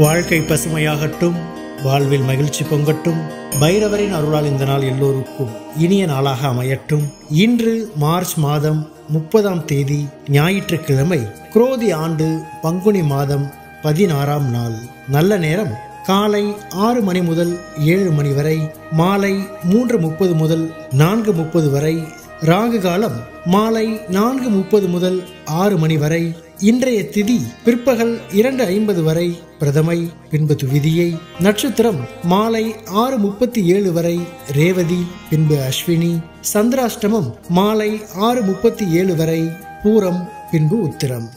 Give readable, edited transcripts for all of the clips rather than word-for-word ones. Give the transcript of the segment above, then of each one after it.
வாழ்க்கை பசுமையாகட்டும், வாழ்வில் மகிழ்ச்சி பொங்கட்டும். பைரவரின் அருளால் இந்த நாள் எல்லோருக்கும் இனிய நாளாக அமையட்டும். இன்று மார்ச் மாதம் 30ஆம் தேதி ஞாயிற்றுக்கிழமை, குரோதி ஆண்டு பங்குனி மாதம் 16ஆம் நாள். நல்ல நேரம் காலை 6 மணி முதல் 7 மணி வரை, மாலை 3:30 முதல் 4:30 வரை. ராகு காலம் மாலை 4:30 முதல் 6 மணி வரை. இன்றைய திதி பிற்பகல் 2:50 வரை பிரதமை, பின்பு துவிதியை. நட்சத்திரம் மாலை 6:37 வரை ரேவதி, பின்பு அஸ்வினி. சந்திராஷ்டமம் மாலை 6:37 வரை பூரம், பின்பு உத்திரம்.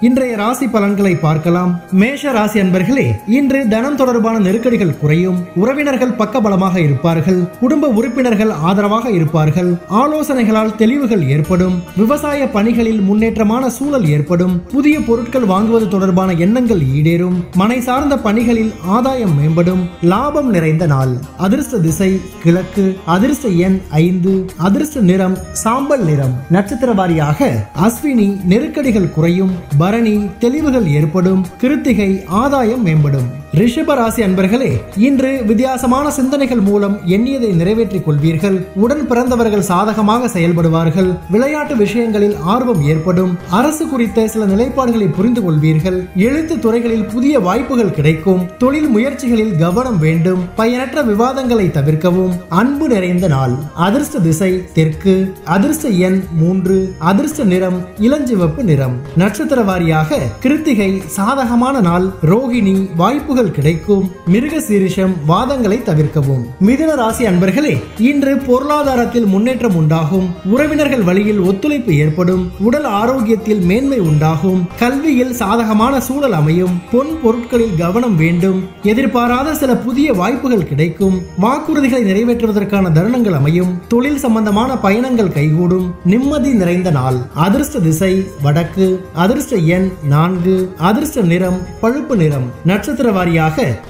இன்றைய ராசி பலன்களை பார்க்கலாம். மேஷ ராசி அன்பர்களே, இன்று தனம் தொடர்பான நெருக்கடிகள் குறையும். உறவினர்கள் பக்கபலமாக இருப்பார்கள். குடும்ப உறுப்பினர்கள் ஆதரவாக இருப்பார்கள். ஆலோசனைகளால் தெளிவுகள் ஏற்படும். விவசாய பணிகளில் முன்னேற்றமான சூழல் ஏற்படும். புதிய பொருட்கள் வாங்குவது தொடர்பான எண்ணங்கள் ஈடேறும். மனை சார்ந்த பணிகளில் ஆதாயம் மேம்படும். லாபம் நிறைந்த நாள். அதிர்ஷ்ட திசை கிழக்கு. அதிர்ஷ்ட எண் 5. அதிர்ஷ்ட நிறம் சாம்பல் நிறம். நட்சத்திர வாரியாக அஸ்வினி நெருக்கடிகள் குறையும். பரணி தெளிவுகள் ஏற்படும். கிருத்திகை ஆதாயம் மேம்படும். ரிஷப ராசி அன்பர்களே, இன்று வித்தியாசமான சிந்தனைகள் மூலம் எண்ணியதை நிறைவேற்றிக் கொள்வீர்கள். உடன் பிறந்தவர்கள் சாதகமாக செயல்படுவார்கள். விளையாட்டு விஷயங்களில் ஆர்வம் ஏற்படும். அரசு குறித்த சில நிலைப்பாடுகளை புரிந்து கொள்வீர்கள். எழுத்து துறைகளில் புதிய வாய்ப்புகள் கிடைக்கும். தொழில் முயற்சிகளில் கவனம் வேண்டும். பயனற்ற விவாதங்களை தவிர்க்கவும். அன்பு நிறைந்த நாள். அதிர்ஷ்ட திசை தெற்கு. அதிர்ஷ்ட எண் 3. அதிர்ஷ்ட நிறம் இளஞ்சிவப்பு நிறம். நட்சத்திர வாரியாக கிருத்திகை சாதகமான நாள். ரோகிணி வாய்ப்புகள் கிடைக்கும். மிருக சீரிஷம் வாதங்களை தவிர்க்கவும். மிதுன ராசி அன்பர்களே, இன்று பொருளாதாரத்தில் முன்னேற்றம் உண்டாகும். உறவினர்கள் வழியில் ஒத்துழைப்பு ஏற்படும். உடல் ஆரோக்கியத்தில் மேன்மை உண்டாகும். கல்வியில் சாதகமான சூழல் அமையும். பொன் பொருட்களில் கவனம் வேண்டும். எதிர்பாராத சில புதிய வாய்ப்புகள் கிடைக்கும். வாக்குறுதிகளை நிறைவேற்றுவதற்கான தருணங்கள் அமையும். தொழில் சம்பந்தமான பயணங்கள் கைகூடும். நிம்மதி நிறைந்த நாள். அதிர்ஷ்ட திசை வடக்கு. அதிர்ஷ்ட எண் 4. அதிர்ஷ்ட நிறம் பழுப்பு நிறம். நட்சத்திர வாரியாக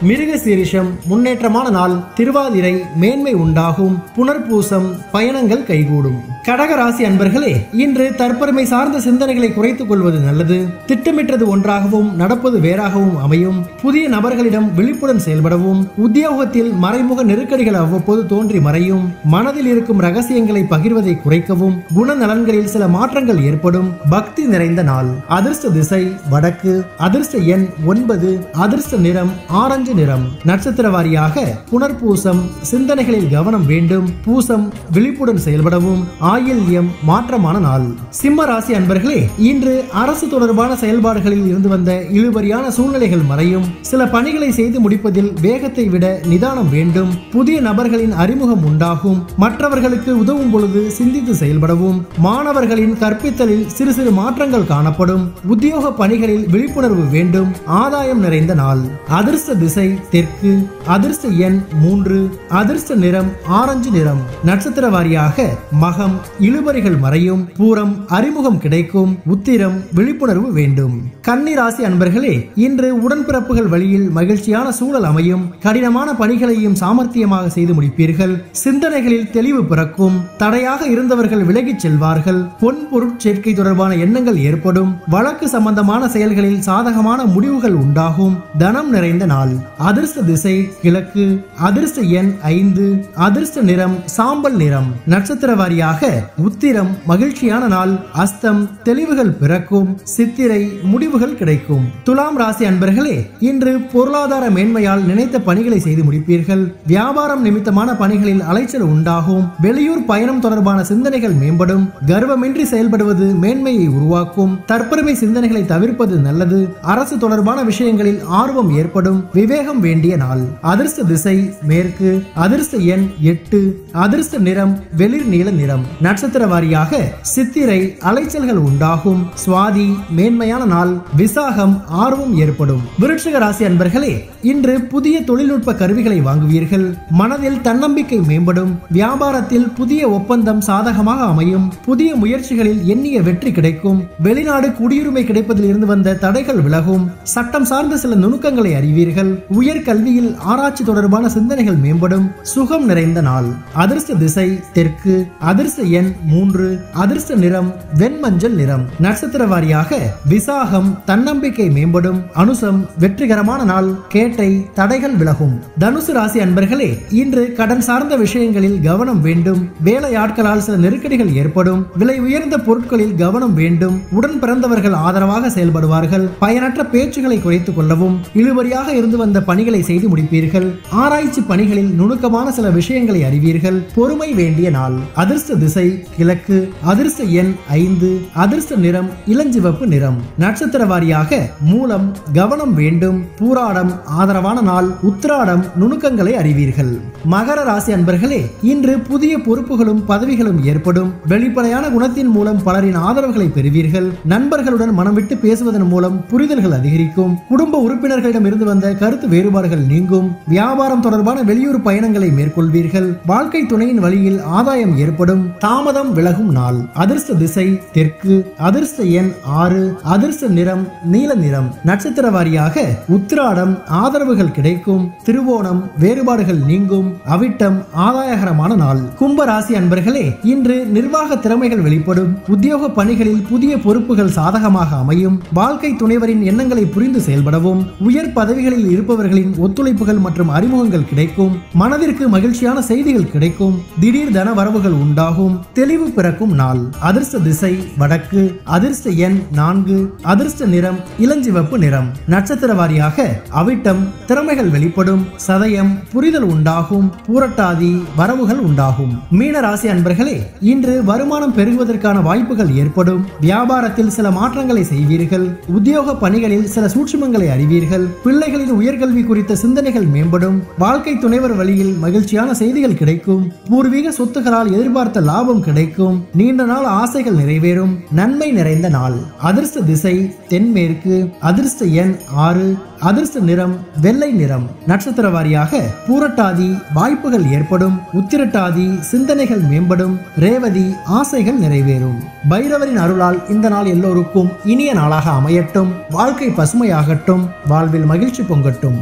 மிருக சீரிஷம் முன்னேற்றமான நாள். திருவாதிரை மேன்மை உண்டாகும். புனர்பூசம் பயணங்கள் கைகூடும். கடக ராசி அன்பர்களே, இன்று தற்பெருமை சார்ந்த சிந்தனைகளை குறைத்துக் கொள்வது நல்லது. திட்டமிட்டது ஒன்றாகவும் நடப்பது வேறாகவும் அமையும். புதிய நபர்களிடம் விழிப்புடன் செயல்படவும். உத்தியோகத்தில் மறைமுக நெருக்கடிகள் அவ்வப்போது தோன்றி மறையும். மனதில் இருக்கும் ரகசியங்களை பகிர்வதை குறைக்கவும். குணநலன்களில் சில மாற்றங்கள் ஏற்படும். பக்தி நிறைந்த நாள். அதிர்ஷ்ட திசை வடக்கு. அதிர்ஷ்ட எண் 9. அதிர்ஷ்ட நிறம் ஆரஞ்சு நிறம். நட்சத்திர வாரியாக புனர்பூசம் சிந்தனைகளில் கவனம் வேண்டும். பூசம் விழிப்புடன் செயல்படவும். ஆயில்யம் மாற்றமான நாள். சிம்ம ராசி அன்பர்களே, இன்று அரசு தொடர்பான செயல்பாடுகளில் இருந்து வந்த இழுபறியான சூழ்நிலைகள் மறையும். சில பணிகளை செய்து முடிப்பதில் வேகத்தை விட நிதானம் வேண்டும். புதிய நபர்களின் அறிமுகம் உண்டாகும். மற்றவர்களுக்கு உதவும் பொழுது சிந்தித்து செயல்படவும். மாணவர்களின் கற்பித்தலில் சிறு சிறு மாற்றங்கள் காணப்படும். உத்தியோக பணிகளில் விழிப்புணர்வு வேண்டும். ஆதாயம் நிறைந்த நாள். அதிர்ஷ்ட திசை தெற்கு. அதிர்ஷ்ட எண் 3. அதிர்ஷ்ட நிறம் ஆரஞ்சு நிறம். நட்சத்திர வாரியாக மகம் இழுபறிகள் மறையும். பூரம் அறிமுகம் கிடைக்கும். உத்திரம் விழிப்புணர்வு வேண்டும். கன்னி ராசி அன்பர்களே, இன்று உடன்பிறப்புகள் வழியில் மகிழ்ச்சியான சூழல் அமையும். கடினமான பணிகளையும் சாமர்த்தியமாக செய்து முடிப்பீர்கள். சிந்தனைகளில் தெளிவு பிறக்கும். தடையாக இருந்தவர்கள் விலகிச் செல்வார்கள். பொன் பொருட்சேர்க்கை தொடர்பான எண்ணங்கள் ஏற்படும். வழக்கு சம்பந்தமான செயல்களில் சாதகமான முடிவுகள் உண்டாகும். தனம் நிறைந்த நாள். அதிர்ஷ்ட திசை கிழக்கு. அதிர்ஷ்ட எண் 5. அதிர்ஷ்ட நிறம் சாம்பல் நிறம். நட்சத்திர வாரியாக உத்திரம் மகிழ்ச்சியான நாள். அஸ்தம் தெளிவுகள் பிறக்கும். சித்திரை முடிவுகள் கிடைக்கும். துலாம் ராசி அன்பர்களே, இன்று பொருளாதார மேன்மையால் நினைத்த பணிகளை செய்து முடிப்பீர்கள். வியாபாரம் நிமித்தமான பணிகளில் அலைச்சல் உண்டாகும். வெளியூர் பயணம் தொடர்பான சிந்தனைகள் மேம்படும். கர்வமின்றி செயல்படுவது மேன்மையை உருவாக்கும். தற்பெருமை சிந்தனைகளை தவிர்ப்பது நல்லது. அரசு தொடர்பான விஷயங்களில் ஆர்வம் ஏற்படும். விவேகம் வேண்டிய நாள். அதிர்ஷ்ட திசை மேற்கு. அதிர்ஷ்ட எண் 8. அதிர்ஷ்ட நிறம் வெளிர் நீல நிறம். நட்சத்திர வாரியாக சித்திரை அலைச்சல்கள் உண்டாகும். சுவாதி மேன்மையான நாள். விசாகம் ஆர்வம் ஏற்படும். விருட்சிக ராசி அன்பர்களே, இன்று புதிய தொழில்நுட்ப கருவிகளை வாங்குவீர்கள். மனதில் தன்னம்பிக்கை மேம்படும். வியாபாரத்தில் புதிய ஒப்பந்தம் சாதகமாக அமையும். புதிய முயற்சிகளில் எண்ணிய வெற்றி கிடைக்கும். வெளிநாடு குடியுரிமை கிடைப்பதில் இருந்து வந்த தடைகள் விலகும். சட்டம் சார்ந்த சில நுணுக்கங்களை அறிவீர்கள். உயர் கல்வியில் ஆராய்ச்சி தொடர்பான சிந்தனைகள் மேம்படும். சுகம் நிறைந்த நாள். அதிர்ஷ்ட திசை தெற்கு. அதிர்ஷ்ட எண் 3, அதிர்ஷ்ட நிறம் வெண்மஞ்சள் நிறம். நட்சத்திர வாரியாக விசாகம் தன்னம்பிக்கை மேம்படும், அனுசம் வெற்றிகரமான நாள், கேட்டை தடைகள் விலகும். தனுசு ராசி அன்பர்களே, இன்று கடன் சார்ந்த விஷயங்களில் கவனம் வேண்டும். வேலையாட்களால் சில நெருக்கடிகள் ஏற்படும். விலை உயர்ந்த பொருட்களில் கவனம் வேண்டும். உடன் பிறந்தவர்கள் ஆதரவாக செயல்படுவார்கள். பயனற்ற பேச்சுகளை குறைத்துக் கொள்ளவும். இழுபறியாக இருந்து வந்த பணிகளை செய்து முடிப்பீர்கள். ஆராய்ச்சி பணிகளில் நுணுக்கமான சில விஷயங்களை அறிவீர்கள். பொறுமை வேண்டிய நாள். அதிர்ஷ்ட திசை கிழக்கு. அதிர்ஷ்ட எண் 5, அதிர்ஷ்ட நிறம் இளஞ்சிவப்பு நிறம். நட்சத்திர வாரியாக மூலம் கவனம் வேண்டும். பூராடம் ஆதரவான நாள். உத்திராடம் நுணுக்கங்களை அறிவீர்கள். மகர ராசி அன்பர்களே, இன்று புதிய பொறுப்புகளும் பதவிகளும் ஏற்படும். வெளிப்படையான குணத்தின் மூலம் பலரின் ஆதரவுகளை பெறுவீர்கள். நண்பர்களுடன் மனம் விட்டு பேசுவதன் மூலம் புரிதல்கள் அதிகரிக்கும். குடும்ப உறுப்பினர்களிடம் இருந்து வந்த கருத்து வேறுபாடுகள் நீங்கும். வியாபாரம் தொடர்பான வெளியூர் பயணங்களை மேற்கொள்வீர்கள். வாழ்க்கை துணையின் வழியில் ஆதாயம் ஏற்படும். தாமதம் விலகும் நாள். அதிர்ஷ்ட திசை தெற்கு. அதிர்ஷ்ட எண் 6, அதிர்ஷ்ட நிறம் நீல நிறம். நட்சத்திர வாரியாக உத்திராடம் ஆதரவுகள் கிடைக்கும். திருவோணம் வேறுபாடுகள் நீங்கும். அவிட்டம் ஆதாயகரமான நாள். கும்ப ராசி அன்பர்களே, இன்று நிர்வாக திறமைகள் வெளிப்படும். உத்தியோக பணிகளில் புதிய பொறுப்புகள் சாதகமாக அமையும். வாழ்க்கை துணைவரின் எண்ணங்களை புரிந்து செயல்படவும். உயர் பதவிகளில் இருப்பவர்களின் ஒத்துழைப்புகள் மற்றும் அறிமுகங்கள் கிடைக்கும். மனதிற்கு மகிழ்ச்சியான செய்திகள் கிடைக்கும். திடீர் தன வரவுகள் உண்டாகும். தெளிவு பிறக்கும் நாள். அதிர்ஷ்ட திசை வடக்கு. அதிர்ஷ்ட எண் 4, அதிர்ஷ்ட நிறம் இளஞ்சிவப்பு நிறம். நட்சத்திர வாரியாக அவிட்டம் திறமைகள் வெளிப்படும். சதயம் புரிதல் உண்டாகும். பூரட்டாதி வரவுகள் உண்டாகும். மீன ராசி அன்பர்களே, இன்று வருமானம் பெருகுவதற்கான வாய்ப்புகள் ஏற்படும். வியாபாரத்தில் சில மாற்றங்களை செய்வீர்கள். உத்தியோக பணிகளில் சில சூட்சுமங்களை அறிவீர்கள். பிள்ளைகளின் உயர்கல்வி குறித்த சிந்தனைகள் மேம்படும். வாழ்க்கை துணைவர் வழியில் மகிழ்ச்சியான செய்திகள் கிடைக்கும். பூர்வீக சொத்துகளால் எதிர்பார்த்த லாபம் கிடைக்கும். நீண்ட நாள் ஆசைகள் நிறைவேறும். நன்மை நிறைந்த நாள். அதிர்ஷ்ட திசை தென்மேற்கு. அதிர்ஷ்ட எண் 6, அதிர்ஷ்ட நிறம் வெள்ளை நிறம். நட்சத்திர வாரியாக பூரட்டாதி வாய்ப்புகள் ஏற்படும். உத்திரட்டாதி சிந்தனைகள் மேம்படும். ரேவதி ஆசைகள் நிறைவேறும். பைரவரின் அருளால் இந்த நாள் எல்லோருக்கும் இனிய நாளாக அமையட்டும். வாழ்க்கை பசுமையாகட்டும். வாழ்வில் மகிழ்ச்சி பொங்கட்டும்.